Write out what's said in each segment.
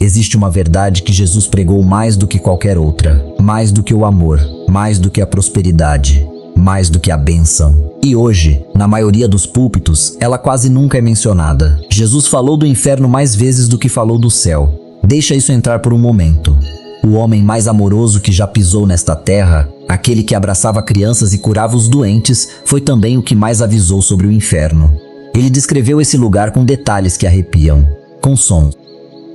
Existe uma verdade que Jesus pregou mais do que qualquer outra, mais do que o amor, mais do que a prosperidade, mais do que a bênção. E hoje, na maioria dos púlpitos, ela quase nunca é mencionada. Jesus falou do inferno mais vezes do que falou do céu. Deixa isso entrar por um momento. O homem mais amoroso que já pisou nesta terra, aquele que abraçava crianças e curava os doentes, foi também o que mais avisou sobre o inferno. Ele descreveu esse lugar com detalhes que arrepiam, com sons,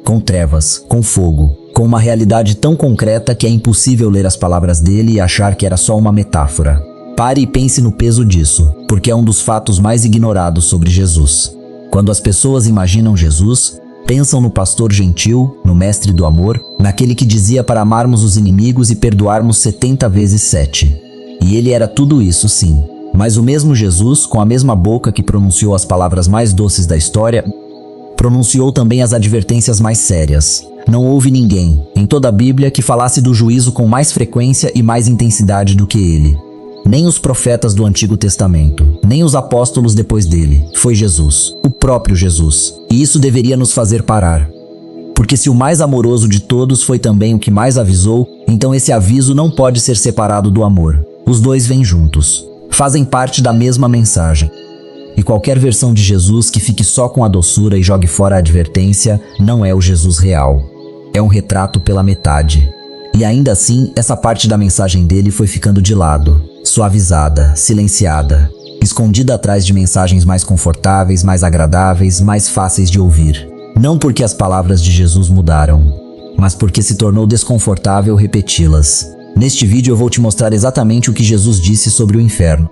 com trevas, com fogo, com uma realidade tão concreta que é impossível ler as palavras dele e achar que era só uma metáfora. Pare e pense no peso disso, porque é um dos fatos mais ignorados sobre Jesus. Quando as pessoas imaginam Jesus, pensam no pastor gentil, no mestre do amor, naquele que dizia para amarmos os inimigos e perdoarmos 70 vezes 7. E ele era tudo isso, sim. Mas o mesmo Jesus, com a mesma boca que pronunciou as palavras mais doces da história, pronunciou também as advertências mais sérias. Não houve ninguém, em toda a Bíblia, que falasse do juízo com mais frequência e mais intensidade do que ele. Nem os profetas do Antigo Testamento, nem os apóstolos depois dele. Foi Jesus, o próprio Jesus. E isso deveria nos fazer parar. Porque se o mais amoroso de todos foi também o que mais avisou, então esse aviso não pode ser separado do amor. Os dois vêm juntos. Fazem parte da mesma mensagem. E qualquer versão de Jesus que fique só com a doçura e jogue fora a advertência não é o Jesus real. É um retrato pela metade. E ainda assim, essa parte da mensagem dele foi ficando de lado, suavizada, silenciada, escondida atrás de mensagens mais confortáveis, mais agradáveis, mais fáceis de ouvir. Não porque as palavras de Jesus mudaram, mas porque se tornou desconfortável repeti-las. Neste vídeo eu vou te mostrar exatamente o que Jesus disse sobre o inferno.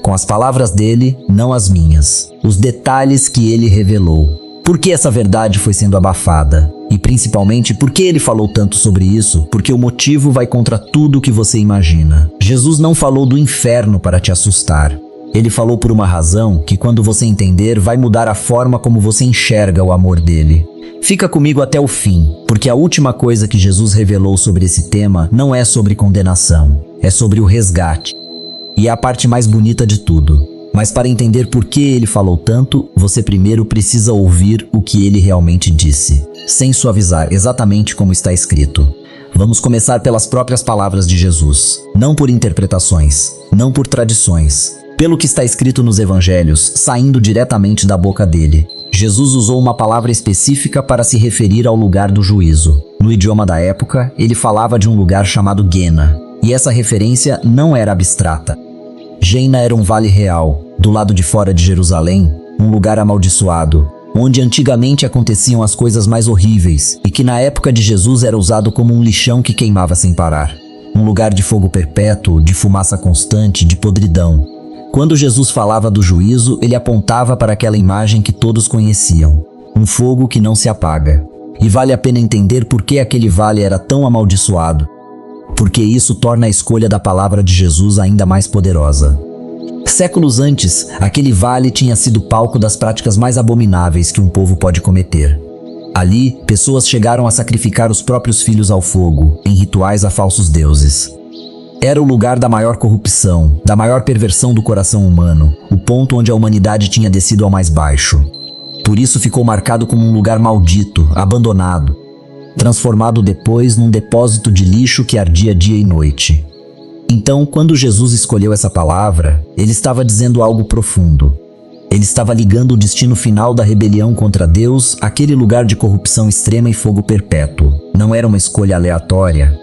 Com as palavras dele, não as minhas. Os detalhes que ele revelou. Por que essa verdade foi sendo abafada? E principalmente, por que ele falou tanto sobre isso? Porque o motivo vai contra tudo o que você imagina. Jesus não falou do inferno para te assustar. Ele falou por uma razão que, quando você entender, vai mudar a forma como você enxerga o amor dele. Fica comigo até o fim, porque a última coisa que Jesus revelou sobre esse tema não é sobre condenação, é sobre o resgate. E é a parte mais bonita de tudo. Mas para entender por que ele falou tanto, você primeiro precisa ouvir o que ele realmente disse, sem suavizar, exatamente como está escrito. Vamos começar pelas próprias palavras de Jesus, não por interpretações, não por tradições, pelo que está escrito nos evangelhos, saindo diretamente da boca dele. Jesus usou uma palavra específica para se referir ao lugar do juízo. No idioma da época, ele falava de um lugar chamado Guena, e essa referência não era abstrata. Gena era um vale real, do lado de fora de Jerusalém, um lugar amaldiçoado, onde antigamente aconteciam as coisas mais horríveis e que na época de Jesus era usado como um lixão que queimava sem parar. Um lugar de fogo perpétuo, de fumaça constante, de podridão. Quando Jesus falava do juízo, ele apontava para aquela imagem que todos conheciam, um fogo que não se apaga. E vale a pena entender por que aquele vale era tão amaldiçoado. Porque isso torna a escolha da palavra de Jesus ainda mais poderosa. Séculos antes, aquele vale tinha sido palco das práticas mais abomináveis que um povo pode cometer. Ali, pessoas chegaram a sacrificar os próprios filhos ao fogo, em rituais a falsos deuses. Era o lugar da maior corrupção, da maior perversão do coração humano, o ponto onde a humanidade tinha descido ao mais baixo. Por isso ficou marcado como um lugar maldito, abandonado, transformado depois num depósito de lixo que ardia dia e noite. Então, quando Jesus escolheu essa palavra, ele estava dizendo algo profundo. Ele estava ligando o destino final da rebelião contra Deus àquele lugar de corrupção extrema e fogo perpétuo. Não era uma escolha aleatória.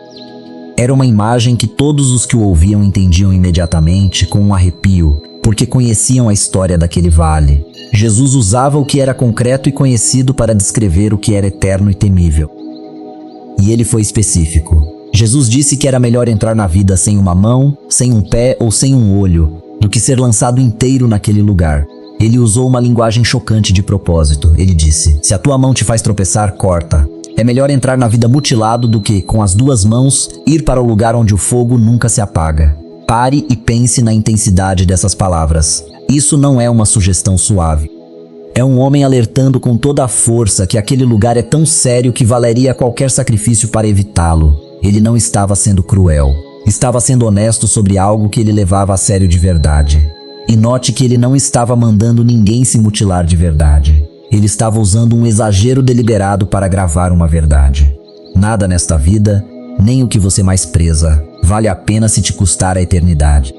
Era uma imagem que todos os que o ouviam entendiam imediatamente, com um arrepio, porque conheciam a história daquele vale. Jesus usava o que era concreto e conhecido para descrever o que era eterno e temível. E ele foi específico. Jesus disse que era melhor entrar na vida sem uma mão, sem um pé ou sem um olho, do que ser lançado inteiro naquele lugar. Ele usou uma linguagem chocante de propósito. Ele disse: se a tua mão te faz tropeçar, corta. É melhor entrar na vida mutilado do que, com as duas mãos, ir para o lugar onde o fogo nunca se apaga. Pare e pense na intensidade dessas palavras. Isso não é uma sugestão suave. É um homem alertando com toda a força que aquele lugar é tão sério que valeria qualquer sacrifício para evitá-lo. Ele não estava sendo cruel. Estava sendo honesto sobre algo que ele levava a sério de verdade. E note que ele não estava mandando ninguém se mutilar de verdade. Ele estava usando um exagero deliberado para gravar uma verdade. Nada nesta vida, nem o que você mais preza, vale a pena se te custar a eternidade.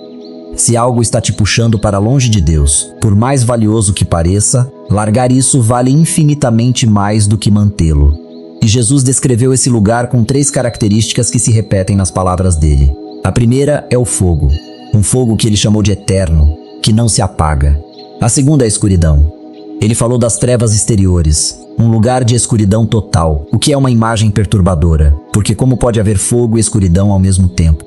Se algo está te puxando para longe de Deus, por mais valioso que pareça, largar isso vale infinitamente mais do que mantê-lo. E Jesus descreveu esse lugar com 3 características que se repetem nas palavras dele. A primeira é o fogo, um fogo que ele chamou de eterno, que não se apaga. A segunda é a escuridão. Ele falou das trevas exteriores, um lugar de escuridão total, o que é uma imagem perturbadora, porque como pode haver fogo e escuridão ao mesmo tempo?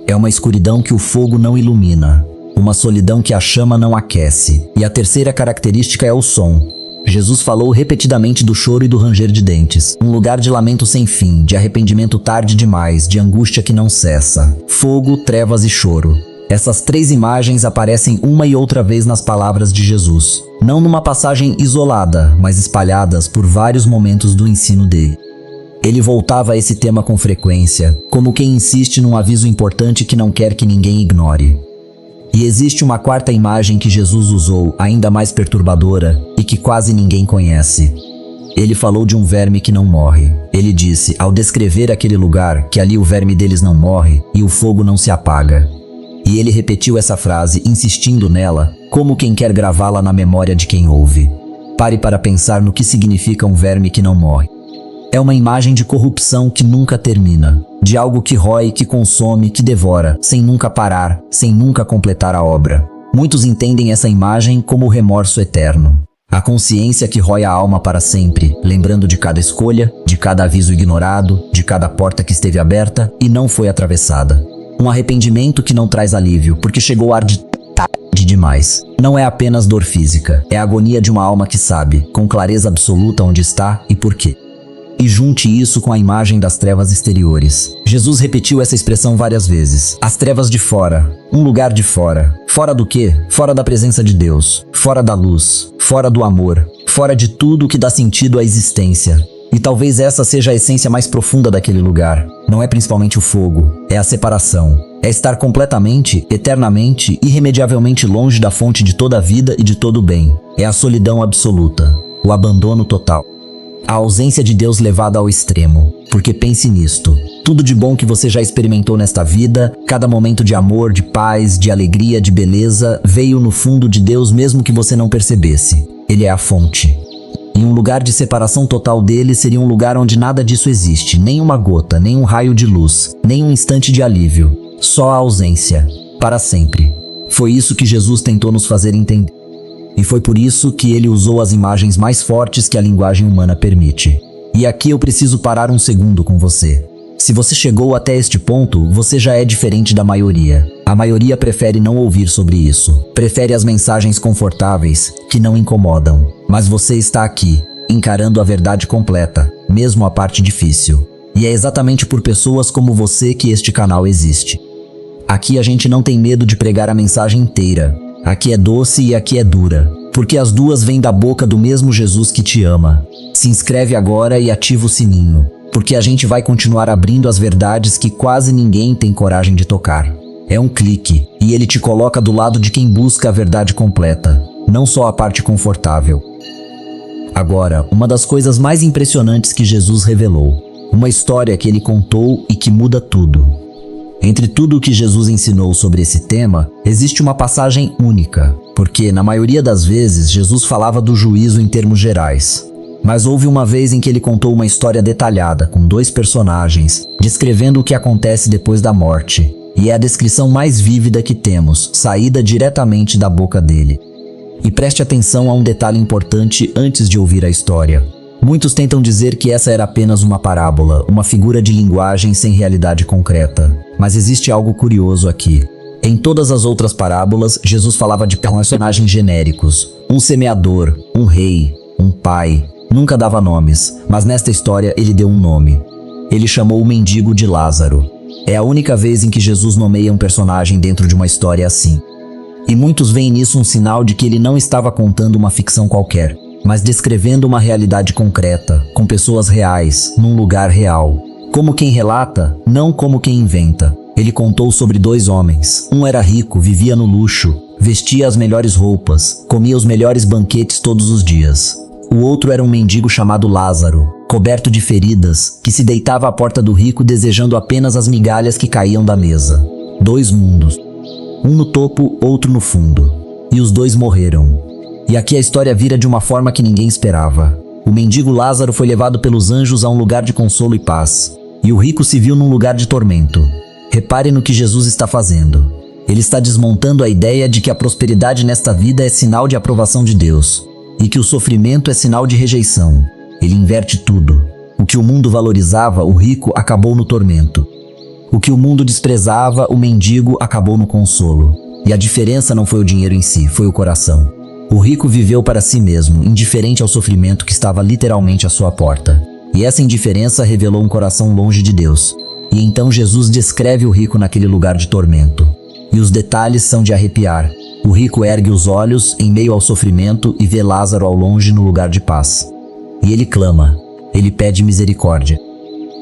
É uma escuridão que o fogo não ilumina, uma solidão que a chama não aquece. E a terceira característica é o som. Jesus falou repetidamente do choro e do ranger de dentes, um lugar de lamento sem fim, de arrependimento tarde demais, de angústia que não cessa. Fogo, trevas e choro. Essas 3 imagens aparecem uma e outra vez nas palavras de Jesus, não numa passagem isolada, mas espalhadas por vários momentos do ensino dele. Ele voltava a esse tema com frequência, como quem insiste num aviso importante que não quer que ninguém ignore. E existe uma 4ª imagem que Jesus usou, ainda mais perturbadora, e que quase ninguém conhece. Ele falou de um verme que não morre. Ele disse, ao descrever aquele lugar, que ali o verme deles não morre e o fogo não se apaga. E ele repetiu essa frase, insistindo nela, como quem quer gravá-la na memória de quem ouve. Pare para pensar no que significa um verme que não morre. É uma imagem de corrupção que nunca termina, de algo que rói, que consome, que devora, sem nunca parar, sem nunca completar a obra. Muitos entendem essa imagem como o remorso eterno. A consciência que rói a alma para sempre, lembrando de cada escolha, de cada aviso ignorado, de cada porta que esteve aberta e não foi atravessada. Um arrependimento que não traz alívio, porque chegou a tarde demais. Não é apenas dor física, é a agonia de uma alma que sabe, com clareza absoluta, onde está e por quê. E junte isso com a imagem das trevas exteriores. Jesus repetiu essa expressão várias vezes. As trevas de fora, um lugar de fora. Fora do quê? Fora da presença de Deus, fora da luz, fora do amor, fora de tudo que dá sentido à existência. E talvez essa seja a essência mais profunda daquele lugar. Não é principalmente o fogo, é a separação. É estar completamente, eternamente, irremediavelmente longe da fonte de toda a vida e de todo o bem. É a solidão absoluta, o abandono total. A ausência de Deus levada ao extremo. Porque pense nisto. Tudo de bom que você já experimentou nesta vida, cada momento de amor, de paz, de alegria, de beleza, veio no fundo de Deus mesmo que você não percebesse. Ele é a fonte. E um lugar de separação total dele seria um lugar onde nada disso existe, nem uma gota, nem um raio de luz, nem um instante de alívio. Só a ausência, para sempre. Foi isso que Jesus tentou nos fazer entender. E foi por isso que ele usou as imagens mais fortes que a linguagem humana permite. E aqui eu preciso parar um segundo com você. Se você chegou até este ponto, você já é diferente da maioria. A maioria prefere não ouvir sobre isso. Prefere as mensagens confortáveis, que não incomodam. Mas você está aqui, encarando a verdade completa, mesmo a parte difícil. E é exatamente por pessoas como você que este canal existe. Aqui a gente não tem medo de pregar a mensagem inteira. Aqui é doce e aqui é dura, porque as duas vêm da boca do mesmo Jesus que te ama. Se inscreve agora e ativa o sininho, porque a gente vai continuar abrindo as verdades que quase ninguém tem coragem de tocar. É um clique, e ele te coloca do lado de quem busca a verdade completa, não só a parte confortável. Agora, uma das coisas mais impressionantes que Jesus revelou, uma história que ele contou e que muda tudo. Entre tudo o que Jesus ensinou sobre esse tema, existe uma passagem única, porque na maioria das vezes Jesus falava do juízo em termos gerais. Mas houve uma vez em que ele contou uma história detalhada, com 2 personagens, descrevendo o que acontece depois da morte. E é a descrição mais vívida que temos, saída diretamente da boca dele. E preste atenção a um detalhe importante antes de ouvir a história. Muitos tentam dizer que essa era apenas uma parábola, uma figura de linguagem sem realidade concreta. Mas existe algo curioso aqui. Em todas as outras parábolas, Jesus falava de personagens genéricos. Um semeador, um rei, um pai. Nunca dava nomes, mas nesta história ele deu um nome. Ele chamou o mendigo de Lázaro. É a única vez em que Jesus nomeia um personagem dentro de uma história assim. E muitos veem nisso um sinal de que ele não estava contando uma ficção qualquer, mas descrevendo uma realidade concreta, com pessoas reais, num lugar real. Como quem relata, não como quem inventa. Ele contou sobre 2 homens. Um era rico, vivia no luxo, vestia as melhores roupas, comia os melhores banquetes todos os dias. O outro era um mendigo chamado Lázaro, coberto de feridas, que se deitava à porta do rico desejando apenas as migalhas que caíam da mesa. 2 mundos. Um no topo, outro no fundo. E os 2 morreram. E aqui a história vira de uma forma que ninguém esperava. O mendigo Lázaro foi levado pelos anjos a um lugar de consolo e paz. E o rico se viu num lugar de tormento. Repare no que Jesus está fazendo. Ele está desmontando a ideia de que a prosperidade nesta vida é sinal de aprovação de Deus e que o sofrimento é sinal de rejeição. Ele inverte tudo. O que o mundo valorizava, o rico acabou no tormento. O que o mundo desprezava, o mendigo acabou no consolo. E a diferença não foi o dinheiro em si, foi o coração. O rico viveu para si mesmo, indiferente ao sofrimento que estava literalmente à sua porta. E essa indiferença revelou um coração longe de Deus. E então Jesus descreve o rico naquele lugar de tormento. E os detalhes são de arrepiar. O rico ergue os olhos em meio ao sofrimento e vê Lázaro ao longe no lugar de paz. E ele clama, ele pede misericórdia.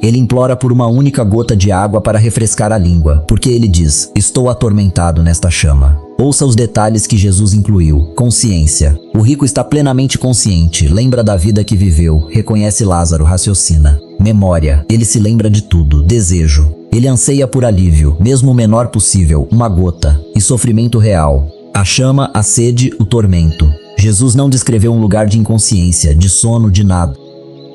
Ele implora por uma única gota de água para refrescar a língua, porque ele diz, estou atormentado nesta chama. Ouça os detalhes que Jesus incluiu. Consciência. O rico está plenamente consciente, lembra da vida que viveu, reconhece Lázaro, raciocina. Memória. Ele se lembra de tudo. Desejo. Ele anseia por alívio, mesmo o menor possível, uma gota. E sofrimento real. A chama, a sede, o tormento. Jesus não descreveu um lugar de inconsciência, de sono, de nada.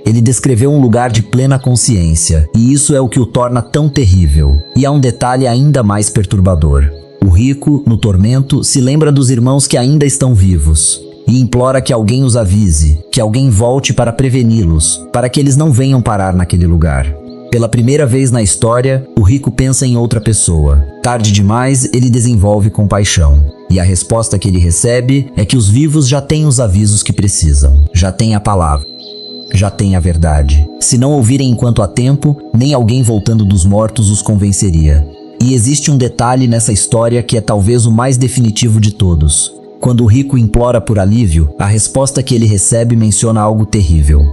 Ele descreveu um lugar de plena consciência, e isso é o que o torna tão terrível. E há um detalhe ainda mais perturbador. O rico, no tormento, se lembra dos irmãos que ainda estão vivos e implora que alguém os avise, que alguém volte para preveni-los, para que eles não venham parar naquele lugar. Pela primeira vez na história, o rico pensa em outra pessoa. Tarde demais, ele desenvolve compaixão. E a resposta que ele recebe é que os vivos já têm os avisos que precisam, já têm a palavra. Já tem a verdade. Se não ouvirem enquanto há tempo, nem alguém voltando dos mortos os convenceria. E existe um detalhe nessa história que é talvez o mais definitivo de todos. Quando o rico implora por alívio, a resposta que ele recebe menciona algo terrível.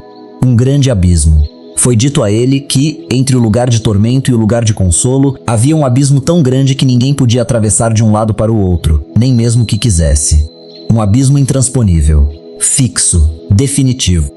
Um grande abismo. Foi dito a ele que, entre o lugar de tormento e o lugar de consolo, havia um abismo tão grande que ninguém podia atravessar de um lado para o outro, nem mesmo que quisesse. Um abismo intransponível, fixo, definitivo.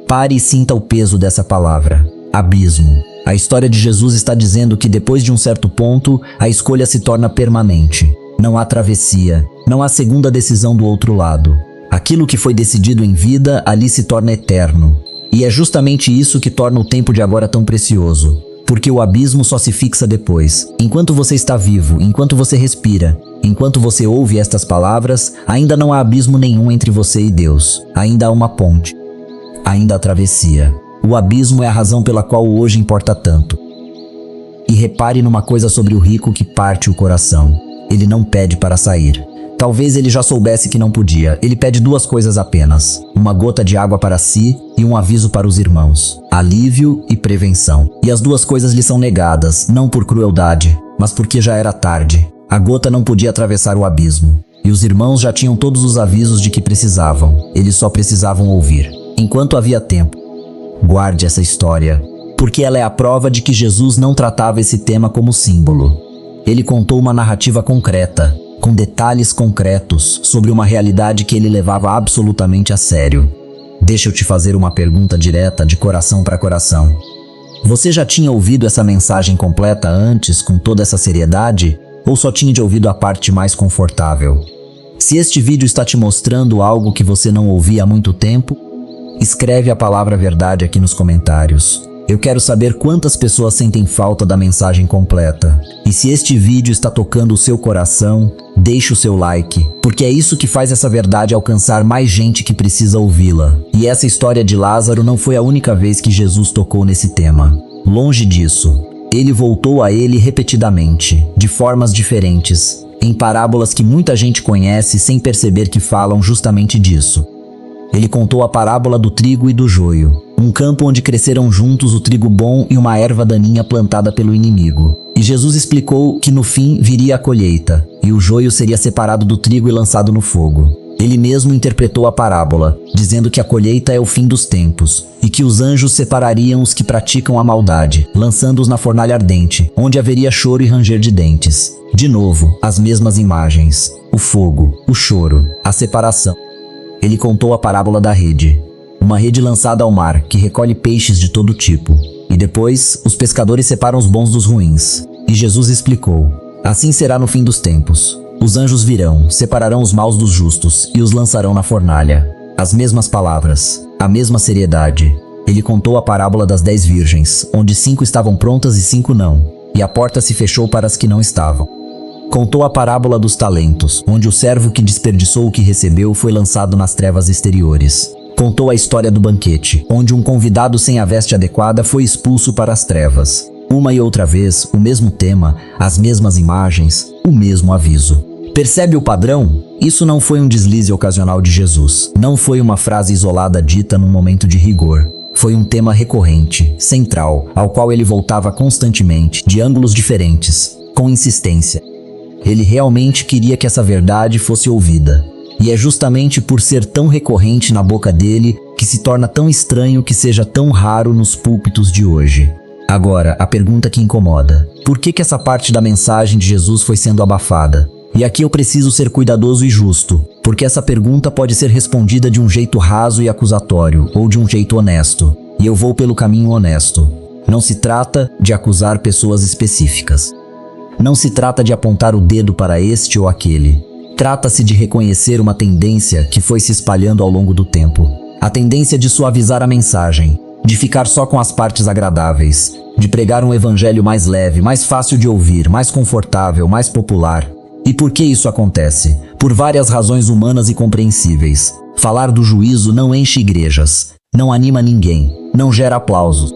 Pare e sinta o peso dessa palavra. Abismo. A história de Jesus está dizendo que depois de um certo ponto, a escolha se torna permanente. Não há travessia, não há segunda decisão do outro lado. Aquilo que foi decidido em vida, ali se torna eterno. E é justamente isso que torna o tempo de agora tão precioso. Porque o abismo só se fixa depois. Enquanto você está vivo, enquanto você respira, enquanto você ouve estas palavras, ainda não há abismo nenhum entre você e Deus. Ainda há uma ponte. Ainda a travessia. O abismo é a razão pela qual o hoje importa tanto. E repare numa coisa sobre o rico que parte o coração. Ele não pede para sair. Talvez ele já soubesse que não podia. Ele pede 2 coisas apenas. Uma gota de água para si e um aviso para os irmãos. Alívio e prevenção. E as 2 coisas lhe são negadas, não por crueldade, mas porque já era tarde. A gota não podia atravessar o abismo. E os irmãos já tinham todos os avisos de que precisavam. Eles só precisavam ouvir. Enquanto havia tempo. Guarde essa história, porque ela é a prova de que Jesus não tratava esse tema como símbolo. Ele contou uma narrativa concreta, com detalhes concretos sobre uma realidade que ele levava absolutamente a sério. Deixa eu te fazer uma pergunta direta, de coração para coração. Você já tinha ouvido essa mensagem completa antes, com toda essa seriedade, ou só tinha ouvido a parte mais confortável? Se este vídeo está te mostrando algo que você não ouvia há muito tempo, escreve a palavra verdade aqui nos comentários. Eu quero saber quantas pessoas sentem falta da mensagem completa. E se este vídeo está tocando o seu coração, deixe o seu like, porque é isso que faz essa verdade alcançar mais gente que precisa ouvi-la. E essa história de Lázaro não foi a única vez que Jesus tocou nesse tema. Longe disso. Ele voltou a ele repetidamente, de formas diferentes, em parábolas que muita gente conhece sem perceber que falam justamente disso. Ele contou a parábola do trigo e do joio, um campo onde cresceram juntos o trigo bom e uma erva daninha plantada pelo inimigo. E Jesus explicou que no fim viria a colheita, e o joio seria separado do trigo e lançado no fogo. Ele mesmo interpretou a parábola, dizendo que a colheita é o fim dos tempos, e que os anjos separariam os que praticam a maldade, lançando-os na fornalha ardente, onde haveria choro e ranger de dentes. De novo, as mesmas imagens: o fogo, o choro, a separação. Ele contou a parábola da rede. uma rede lançada ao mar que recolhe peixes de todo tipo. E depois, os pescadores separam os bons dos ruins. E Jesus explicou: assim será no fim dos tempos. Os anjos virão, separarão os maus dos justos e os lançarão na fornalha. As mesmas palavras, a mesma seriedade. Ele contou a parábola das 10 virgens, onde 5 estavam prontas e 5 não, e a porta se fechou para as que não estavam. Contou a parábola dos talentos, onde o servo que desperdiçou o que recebeu foi lançado nas trevas exteriores. Contou a história do banquete, onde um convidado sem a veste adequada foi expulso para as trevas. Uma e outra vez, o mesmo tema, as mesmas imagens, o mesmo aviso. Percebe o padrão? Isso não foi um deslize ocasional de Jesus. Não foi uma frase isolada dita num momento de rigor. Foi um tema recorrente, central, ao qual ele voltava constantemente, de ângulos diferentes, com insistência. Ele realmente queria que essa verdade fosse ouvida. E é justamente por ser tão recorrente na boca dele que se torna tão estranho que seja tão raro nos púlpitos de hoje. Agora, a pergunta que incomoda: por que essa parte da mensagem de Jesus foi sendo abafada? E aqui eu preciso ser cuidadoso e justo, porque essa pergunta pode ser respondida de um jeito raso e acusatório, ou de um jeito honesto. E eu vou pelo caminho honesto. Não se trata de acusar pessoas específicas. Não se trata de apontar o dedo para este ou aquele. Trata-se de reconhecer uma tendência que foi se espalhando ao longo do tempo. A tendência de suavizar a mensagem, de ficar só com as partes agradáveis, de pregar um evangelho mais leve, mais fácil de ouvir, mais confortável, mais popular. E por que isso acontece? Por várias razões humanas e compreensíveis. Falar do juízo não enche igrejas, não anima ninguém, não gera aplausos.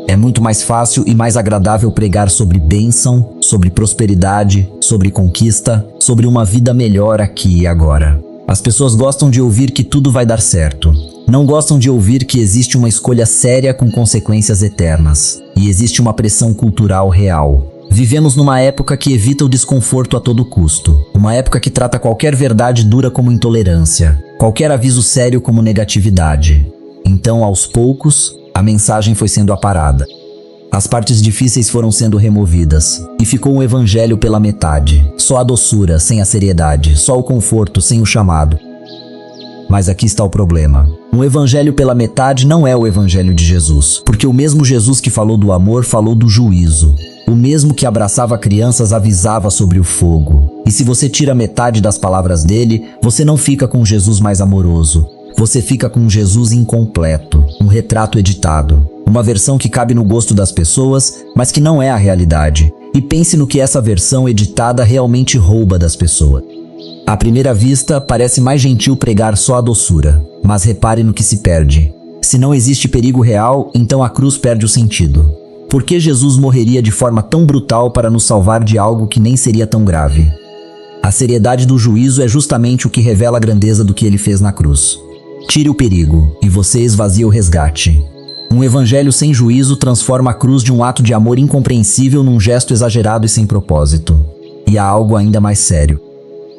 É muito mais fácil e mais agradável pregar sobre bênção, sobre prosperidade, sobre conquista, sobre uma vida melhor aqui e agora. As pessoas gostam de ouvir que tudo vai dar certo. Não gostam de ouvir que existe uma escolha séria com consequências eternas. E existe uma pressão cultural real. Vivemos numa época que evita o desconforto a todo custo. Uma época que trata qualquer verdade dura como intolerância, qualquer aviso sério como negatividade. Então, aos poucos, a mensagem foi sendo aparada. As partes difíceis foram sendo removidas, e ficou um evangelho pela metade. Só a doçura, sem a seriedade, só o conforto, sem o chamado. Mas aqui está o problema. Um evangelho pela metade não é o evangelho de Jesus, porque o mesmo Jesus que falou do amor falou do juízo. O mesmo que abraçava crianças avisava sobre o fogo. E se você tira metade das palavras dele, você não fica com Jesus mais amoroso. Você fica com um Jesus incompleto, um retrato editado. Uma versão que cabe no gosto das pessoas, mas que não é a realidade. E pense no que essa versão editada realmente rouba das pessoas. À primeira vista, parece mais gentil pregar só a doçura. Mas repare no que se perde. Se não existe perigo real, então a cruz perde o sentido. Por que Jesus morreria de forma tão brutal para nos salvar de algo que nem seria tão grave? A seriedade do juízo é justamente o que revela a grandeza do que ele fez na cruz. Tire o perigo, e você esvazia o resgate. Um evangelho sem juízo transforma a cruz de um ato de amor incompreensível num gesto exagerado e sem propósito. E há algo ainda mais sério.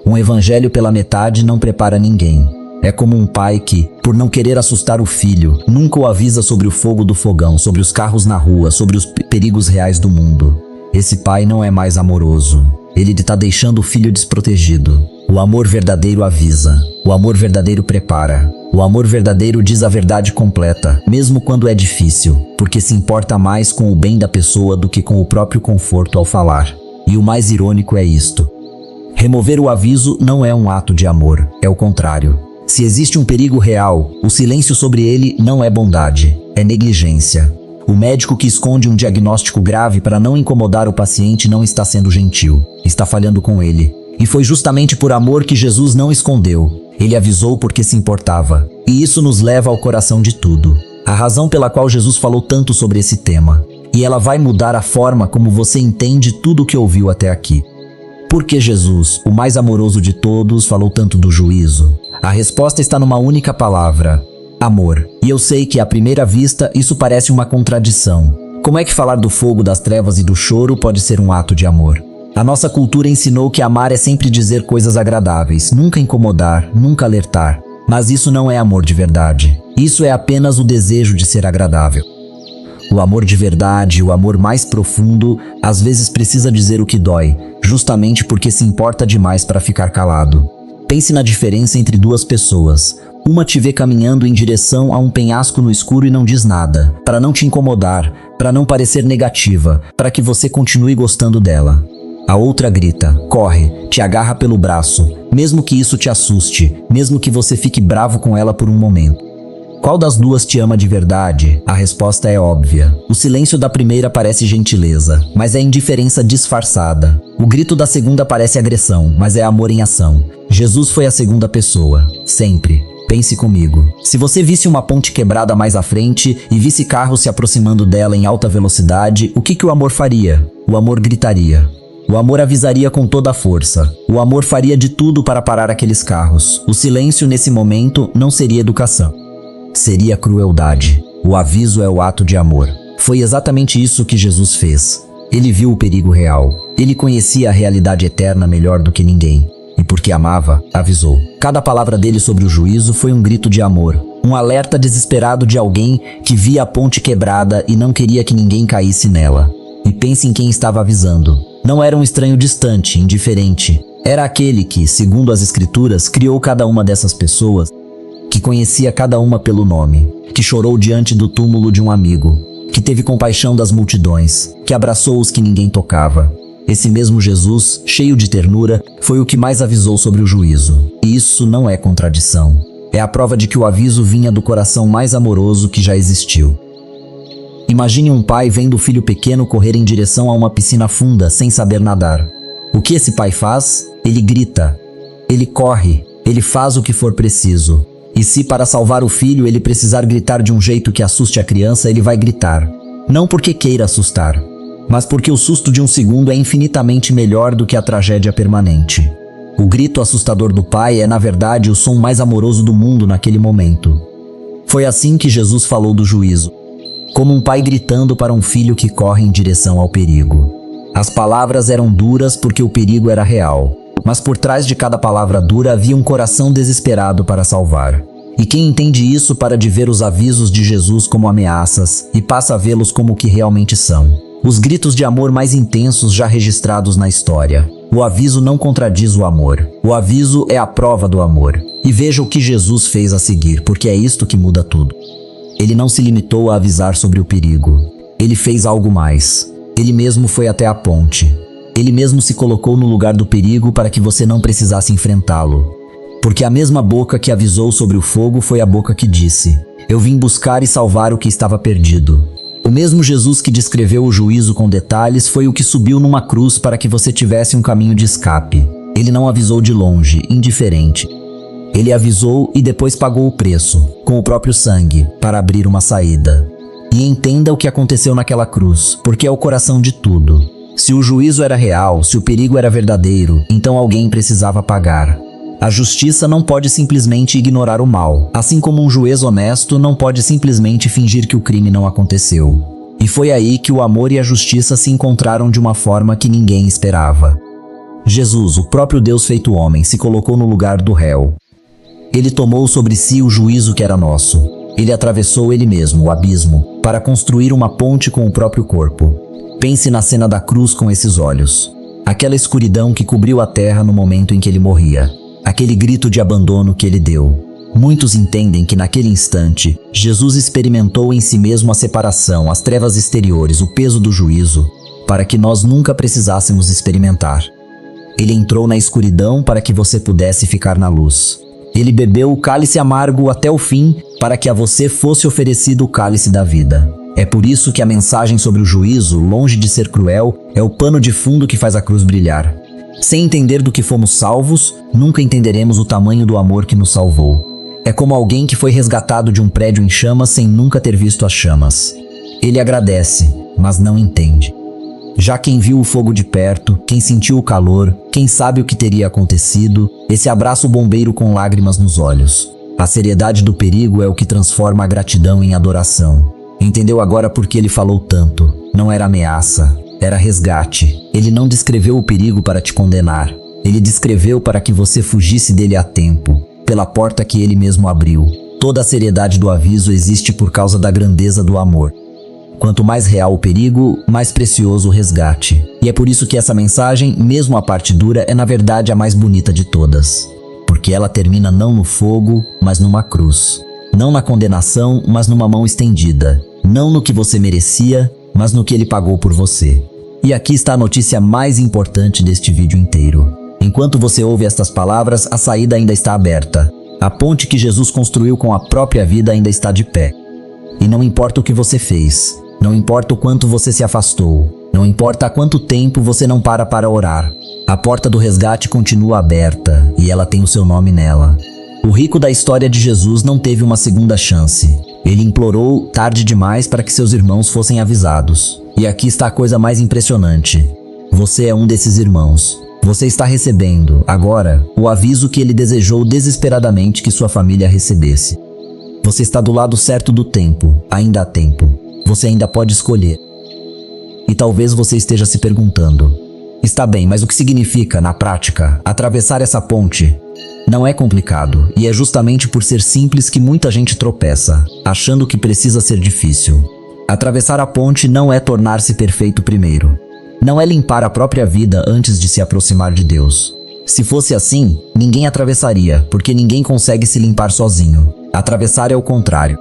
Um evangelho pela metade não prepara ninguém. É como um pai que, por não querer assustar o filho, nunca o avisa sobre o fogo do fogão, sobre os carros na rua, sobre os perigos reais do mundo. Esse pai não é mais amoroso. Ele está deixando o filho desprotegido. O amor verdadeiro avisa. O amor verdadeiro prepara. O amor verdadeiro diz a verdade completa, mesmo quando é difícil, porque se importa mais com o bem da pessoa do que com o próprio conforto ao falar. E o mais irônico é isto. Remover o aviso não é um ato de amor, é o contrário. Se existe um perigo real, o silêncio sobre ele não é bondade, é negligência. O médico que esconde um diagnóstico grave para não incomodar o paciente não está sendo gentil, está falhando com ele. E foi justamente por amor que Jesus não escondeu. Ele avisou porque se importava. E isso nos leva ao coração de tudo. A razão pela qual Jesus falou tanto sobre esse tema. E ela vai mudar a forma como você entende tudo o que ouviu até aqui. Por que Jesus, o mais amoroso de todos, falou tanto do juízo? A resposta está numa única palavra: amor. E eu sei que à primeira vista isso parece uma contradição. Como é que falar do fogo, das trevas e do choro pode ser um ato de amor? A nossa cultura ensinou que amar é sempre dizer coisas agradáveis, nunca incomodar, nunca alertar. Mas isso não é amor de verdade. Isso é apenas o desejo de ser agradável. O amor de verdade, o amor mais profundo, às vezes precisa dizer o que dói, justamente porque se importa demais para ficar calado. Pense na diferença entre duas pessoas. Uma te vê caminhando em direção a um penhasco no escuro e não diz nada, para não te incomodar, para não parecer negativa, para que você continue gostando dela. A outra grita, corre, te agarra pelo braço, mesmo que isso te assuste, mesmo que você fique bravo com ela por um momento. Qual das duas te ama de verdade? A resposta é óbvia. O silêncio da primeira parece gentileza, mas é indiferença disfarçada. O grito da segunda parece agressão, mas é amor em ação. Jesus foi a segunda pessoa, sempre. Pense comigo. Se você visse uma ponte quebrada mais à frente e visse carros se aproximando dela em alta velocidade, o que o amor faria? O amor gritaria. O amor avisaria com toda a força. O amor faria de tudo para parar aqueles carros. O silêncio nesse momento não seria educação. Seria crueldade. O aviso é o ato de amor. Foi exatamente isso que Jesus fez. Ele viu o perigo real. Ele conhecia a realidade eterna melhor do que ninguém. E porque amava, avisou. Cada palavra dele sobre o juízo foi um grito de amor. Um alerta desesperado de alguém que via a ponte quebrada e não queria que ninguém caísse nela. E pense em quem estava avisando. Não era um estranho distante, indiferente. Era aquele que, segundo as escrituras, criou cada uma dessas pessoas, que conhecia cada uma pelo nome, que chorou diante do túmulo de um amigo, que teve compaixão das multidões, que abraçou os que ninguém tocava. Esse mesmo Jesus, cheio de ternura, foi o que mais avisou sobre o juízo. E isso não é contradição. É a prova de que o aviso vinha do coração mais amoroso que já existiu. Imagine um pai vendo o filho pequeno correr em direção a uma piscina funda sem saber nadar. O que esse pai faz? Ele grita. Ele corre. Ele faz o que for preciso. E se para salvar o filho ele precisar gritar de um jeito que assuste a criança, ele vai gritar. Não porque queira assustar, mas porque o susto de um segundo é infinitamente melhor do que a tragédia permanente. O grito assustador do pai é, na verdade, o som mais amoroso do mundo naquele momento. Foi assim que Jesus falou do juízo. Como um pai gritando para um filho que corre em direção ao perigo. As palavras eram duras porque o perigo era real, mas por trás de cada palavra dura havia um coração desesperado para salvar. E quem entende isso para de ver os avisos de Jesus como ameaças e passa a vê-los como o que realmente são. Os gritos de amor mais intensos já registrados na história. O aviso não contradiz o amor. O aviso é a prova do amor. E veja o que Jesus fez a seguir, porque é isto que muda tudo. Ele não se limitou a avisar sobre o perigo. Ele fez algo mais. Ele mesmo foi até a ponte. Ele mesmo se colocou no lugar do perigo para que você não precisasse enfrentá-lo. Porque a mesma boca que avisou sobre o fogo foi a boca que disse: "Eu vim buscar e salvar o que estava perdido." O mesmo Jesus que descreveu o juízo com detalhes foi o que subiu numa cruz para que você tivesse um caminho de escape. Ele não avisou de longe, indiferente. Ele avisou e depois pagou o preço, com o próprio sangue, para abrir uma saída. E entenda o que aconteceu naquela cruz, porque é o coração de tudo. Se o juízo era real, se o perigo era verdadeiro, então alguém precisava pagar. A justiça não pode simplesmente ignorar o mal, assim como um juiz honesto não pode simplesmente fingir que o crime não aconteceu. E foi aí que o amor e a justiça se encontraram de uma forma que ninguém esperava. Jesus, o próprio Deus feito homem, se colocou no lugar do réu. Ele tomou sobre si o juízo que era nosso. Ele atravessou ele mesmo, o abismo, para construir uma ponte com o próprio corpo. Pense na cena da cruz com esses olhos. Aquela escuridão que cobriu a terra no momento em que ele morria. Aquele grito de abandono que ele deu. Muitos entendem que naquele instante, Jesus experimentou em si mesmo a separação, as trevas exteriores, o peso do juízo, para que nós nunca precisássemos experimentar. Ele entrou na escuridão para que você pudesse ficar na luz. Ele bebeu o cálice amargo até o fim, para que a você fosse oferecido o cálice da vida. É por isso que a mensagem sobre o juízo, longe de ser cruel, é o pano de fundo que faz a cruz brilhar. Sem entender do que fomos salvos, nunca entenderemos o tamanho do amor que nos salvou. É como alguém que foi resgatado de um prédio em chamas sem nunca ter visto as chamas. Ele agradece, mas não entende. Já quem viu o fogo de perto, quem sentiu o calor, quem sabe o que teria acontecido, esse abraça o bombeiro com lágrimas nos olhos. A seriedade do perigo é o que transforma a gratidão em adoração. Entendeu agora por que ele falou tanto? Não era ameaça, era resgate. Ele não descreveu o perigo para te condenar. Ele descreveu para que você fugisse dele a tempo, pela porta que ele mesmo abriu. Toda a seriedade do aviso existe por causa da grandeza do amor. Quanto mais real o perigo, mais precioso o resgate. E é por isso que essa mensagem, mesmo a parte dura, é na verdade a mais bonita de todas. porque ela termina não no fogo, mas numa cruz. Não na condenação, mas numa mão estendida. Não no que você merecia, mas no que ele pagou por você. E aqui está a notícia mais importante deste vídeo inteiro. Enquanto você ouve estas palavras, a saída ainda está aberta. A ponte que Jesus construiu com a própria vida ainda está de pé. E não importa o que você fez, não importa o quanto você se afastou, não importa há quanto tempo você não para orar, a porta do resgate continua aberta e ela tem o seu nome nela. O rico da história de Jesus não teve uma segunda chance. Ele implorou tarde demais para que seus irmãos fossem avisados. E aqui está a coisa mais impressionante. Você é um desses irmãos. Você está recebendo, agora, o aviso que ele desejou desesperadamente que sua família recebesse. Você está do lado certo do tempo, ainda há tempo. Você ainda pode escolher. E talvez você esteja se perguntando: está bem, mas o que significa, na prática, atravessar essa ponte? Não é complicado, e é justamente por ser simples que muita gente tropeça, achando que precisa ser difícil. Atravessar a ponte não é tornar-se perfeito primeiro. Não é limpar a própria vida antes de se aproximar de Deus. Se fosse assim, ninguém atravessaria, porque ninguém consegue se limpar sozinho. Atravessar é o contrário.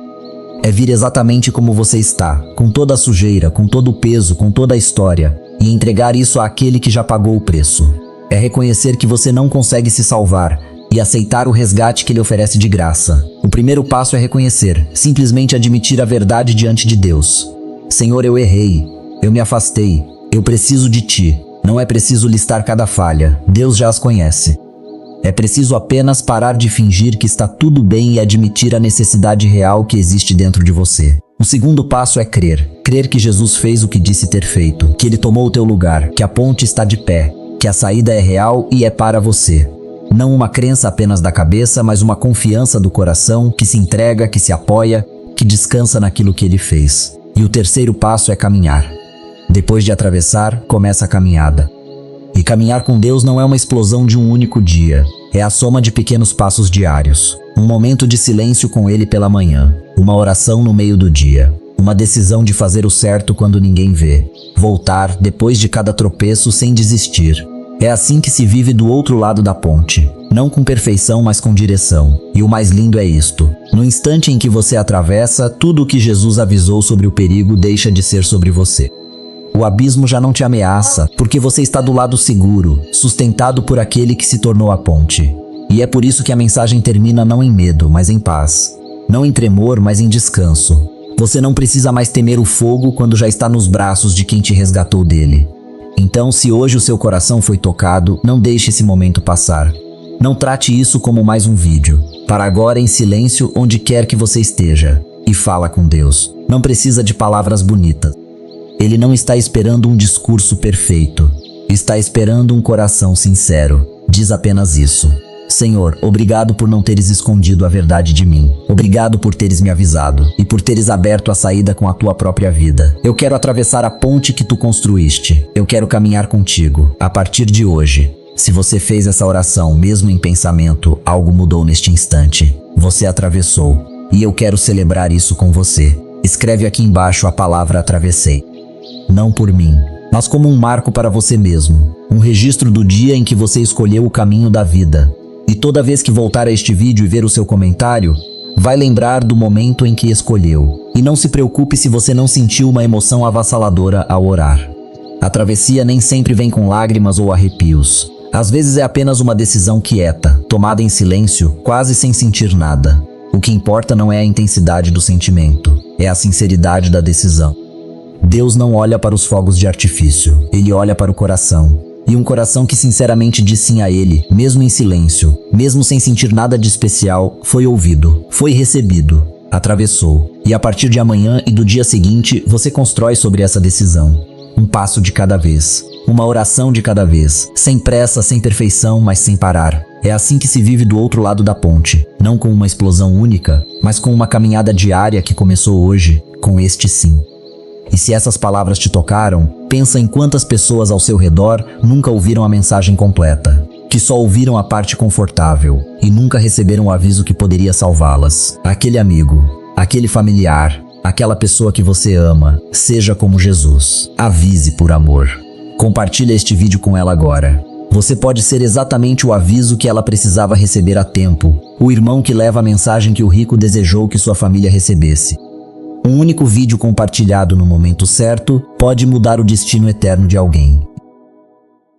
É vir exatamente como você está, com toda a sujeira, com todo o peso, com toda a história, e entregar isso àquele que já pagou o preço. É reconhecer que você não consegue se salvar e aceitar o resgate que ele oferece de graça. O primeiro passo é reconhecer, simplesmente admitir a verdade diante de Deus. Senhor, eu errei, eu me afastei, eu preciso de ti. Não é preciso listar cada falha, Deus já as conhece. É preciso apenas parar de fingir que está tudo bem e admitir a necessidade real que existe dentro de você. O segundo passo é crer. Crer que Jesus fez o que disse ter feito, que ele tomou o teu lugar, que a ponte está de pé, que a saída é real e é para você. Não uma crença apenas da cabeça, mas uma confiança do coração que se entrega, que se apoia, que descansa naquilo que ele fez. E o terceiro passo é caminhar. Depois de atravessar, começa a caminhada. E caminhar com Deus não é uma explosão de um único dia. É a soma de pequenos passos diários. Um momento de silêncio com Ele pela manhã. Uma oração no meio do dia. Uma decisão de fazer o certo quando ninguém vê. Voltar, depois de cada tropeço, sem desistir. É assim que se vive do outro lado da ponte. Não com perfeição, mas com direção. E o mais lindo é isto. No instante em que você atravessa, tudo o que Jesus avisou sobre o perigo deixa de ser sobre você. O abismo já não te ameaça, porque você está do lado seguro, sustentado por aquele que se tornou a ponte. E é por isso que a mensagem termina não em medo, mas em paz. Não em tremor, mas em descanso. Você não precisa mais temer o fogo quando já está nos braços de quem te resgatou dele. Então, se hoje o seu coração foi tocado, não deixe esse momento passar. Não trate isso como mais um vídeo. Para agora, em silêncio, onde quer que você esteja. E fala com Deus. Não precisa de palavras bonitas. Ele não está esperando um discurso perfeito. Está esperando um coração sincero. Diz apenas isso. Senhor, obrigado por não teres escondido a verdade de mim. Obrigado por teres me avisado e por teres aberto a saída com a tua própria vida. Eu quero atravessar a ponte que tu construíste. Eu quero caminhar contigo. A partir de hoje, se você fez essa oração, mesmo em pensamento, algo mudou neste instante. Você atravessou. E eu quero celebrar isso com você. Escreve aqui embaixo a palavra atravessei. Não por mim, mas como um marco para você mesmo. Um registro do dia em que você escolheu o caminho da vida. E toda vez que voltar a este vídeo e ver o seu comentário, vai lembrar do momento em que escolheu. E não se preocupe se você não sentiu uma emoção avassaladora ao orar. A travessia nem sempre vem com lágrimas ou arrepios. Às vezes é apenas uma decisão quieta, tomada em silêncio, quase sem sentir nada. O que importa não é a intensidade do sentimento, é a sinceridade da decisão. Deus não olha para os fogos de artifício, Ele olha para o coração. E um coração que sinceramente diz sim a Ele, mesmo em silêncio, mesmo sem sentir nada de especial, foi ouvido, foi recebido, atravessou. E a partir de amanhã e do dia seguinte, você constrói sobre essa decisão. Um passo de cada vez, uma oração de cada vez, sem pressa, sem perfeição, mas sem parar. É assim que se vive do outro lado da ponte, não com uma explosão única, mas com uma caminhada diária que começou hoje, com este sim. E se essas palavras te tocaram, pensa em quantas pessoas ao seu redor nunca ouviram a mensagem completa, que só ouviram a parte confortável e nunca receberam o aviso que poderia salvá-las. Aquele amigo, aquele familiar, aquela pessoa que você ama, seja como Jesus. Avise por amor. Compartilhe este vídeo com ela agora. Você pode ser exatamente o aviso que ela precisava receber a tempo, o irmão que leva a mensagem que o rico desejou que sua família recebesse. Um único vídeo compartilhado no momento certo pode mudar o destino eterno de alguém.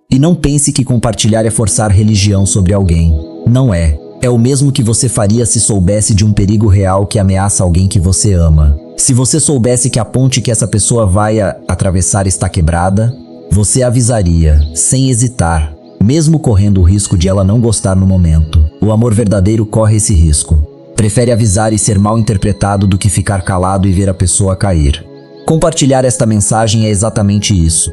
E não pense que compartilhar é forçar religião sobre alguém. Não é. É o mesmo que você faria se soubesse de um perigo real que ameaça alguém que você ama. Se você soubesse que a ponte que essa pessoa vai atravessar está quebrada, você avisaria, sem hesitar, mesmo correndo o risco de ela não gostar no momento. O amor verdadeiro corre esse risco. Prefere avisar e ser mal interpretado do que ficar calado e ver a pessoa cair. Compartilhar esta mensagem é exatamente isso.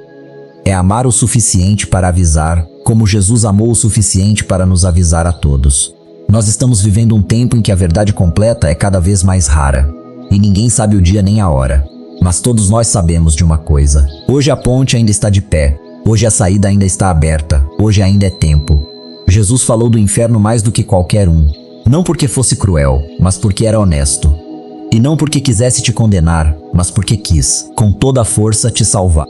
É amar o suficiente para avisar, como Jesus amou o suficiente para nos avisar a todos. Nós estamos vivendo um tempo em que a verdade completa é cada vez mais rara. E ninguém sabe o dia nem a hora. Mas todos nós sabemos de uma coisa. Hoje a ponte ainda está de pé. Hoje a saída ainda está aberta. Hoje ainda é tempo. Jesus falou do inferno mais do que qualquer um. Não porque fosse cruel, mas porque era honesto. E não porque quisesse te condenar, mas porque quis, com toda a força, te salvar.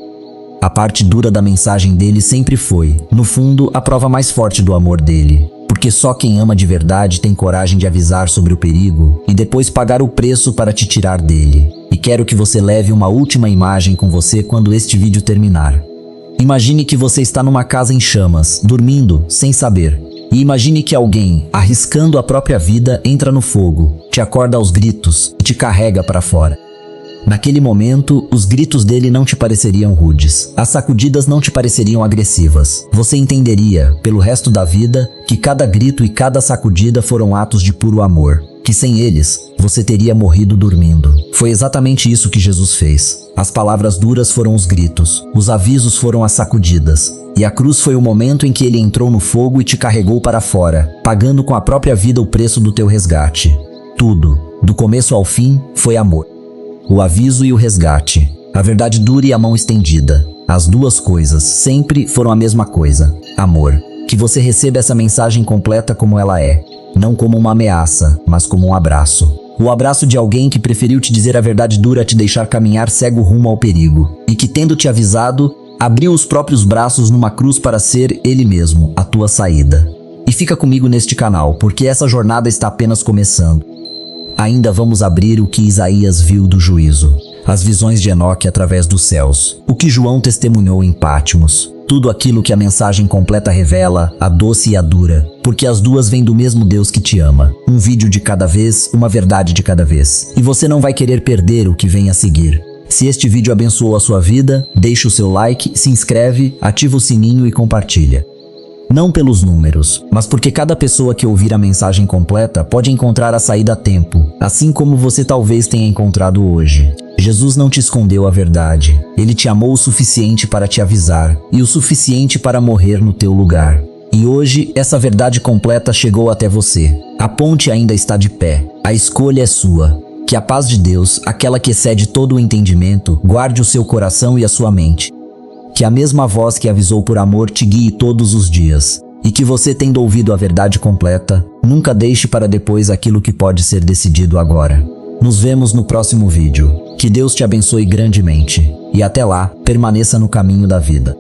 A parte dura da mensagem dele sempre foi, no fundo, a prova mais forte do amor dele. Porque só quem ama de verdade tem coragem de avisar sobre o perigo e depois pagar o preço para te tirar dele. E quero que você leve uma última imagem com você quando este vídeo terminar. Imagine que você está numa casa em chamas, dormindo, sem saber. E imagine que alguém, arriscando a própria vida, entra no fogo, te acorda aos gritos e te carrega para fora. Naquele momento, os gritos dele não te pareceriam rudes, as sacudidas não te pareceriam agressivas. Você entenderia, pelo resto da vida, que cada grito e cada sacudida foram atos de puro amor, que sem eles, você teria morrido dormindo. Foi exatamente isso que Jesus fez. As palavras duras foram os gritos, os avisos foram as sacudidas, e a cruz foi o momento em que ele entrou no fogo e te carregou para fora, pagando com a própria vida o preço do teu resgate. Tudo, do começo ao fim, foi amor. O aviso e o resgate, a verdade dura e a mão estendida. As duas coisas sempre foram a mesma coisa, amor. Que você receba essa mensagem completa como ela é, não como uma ameaça, mas como um abraço. O abraço de alguém que preferiu te dizer a verdade dura a te deixar caminhar cego rumo ao perigo, e que, tendo te avisado, abriu os próprios braços numa cruz para ser ele mesmo, a tua saída. E fica comigo neste canal, porque essa jornada está apenas começando. Ainda vamos abrir o que Isaías viu do juízo, as visões de Enoque através dos céus, o que João testemunhou em Patmos, tudo aquilo que a mensagem completa revela, a doce e a dura, porque as duas vêm do mesmo Deus que te ama. Um vídeo de cada vez, uma verdade de cada vez. E você não vai querer perder o que vem a seguir. Se este vídeo abençoou a sua vida, deixe o seu like, se inscreve, ativa o sininho e compartilha. Não pelos números, mas porque cada pessoa que ouvir a mensagem completa pode encontrar a saída a tempo, assim como você talvez tenha encontrado hoje. Jesus não te escondeu a verdade. Ele te amou o suficiente para te avisar e o suficiente para morrer no teu lugar. E hoje, essa verdade completa chegou até você. A ponte ainda está de pé. A escolha é sua. Que a paz de Deus, aquela que excede todo o entendimento, guarde o seu coração e a sua mente. Que a mesma voz que avisou por amor te guie todos os dias. E que você, tendo ouvido a verdade completa, nunca deixe para depois aquilo que pode ser decidido agora. Nos vemos no próximo vídeo. Que Deus te abençoe grandemente. E até lá, permaneça no caminho da vida.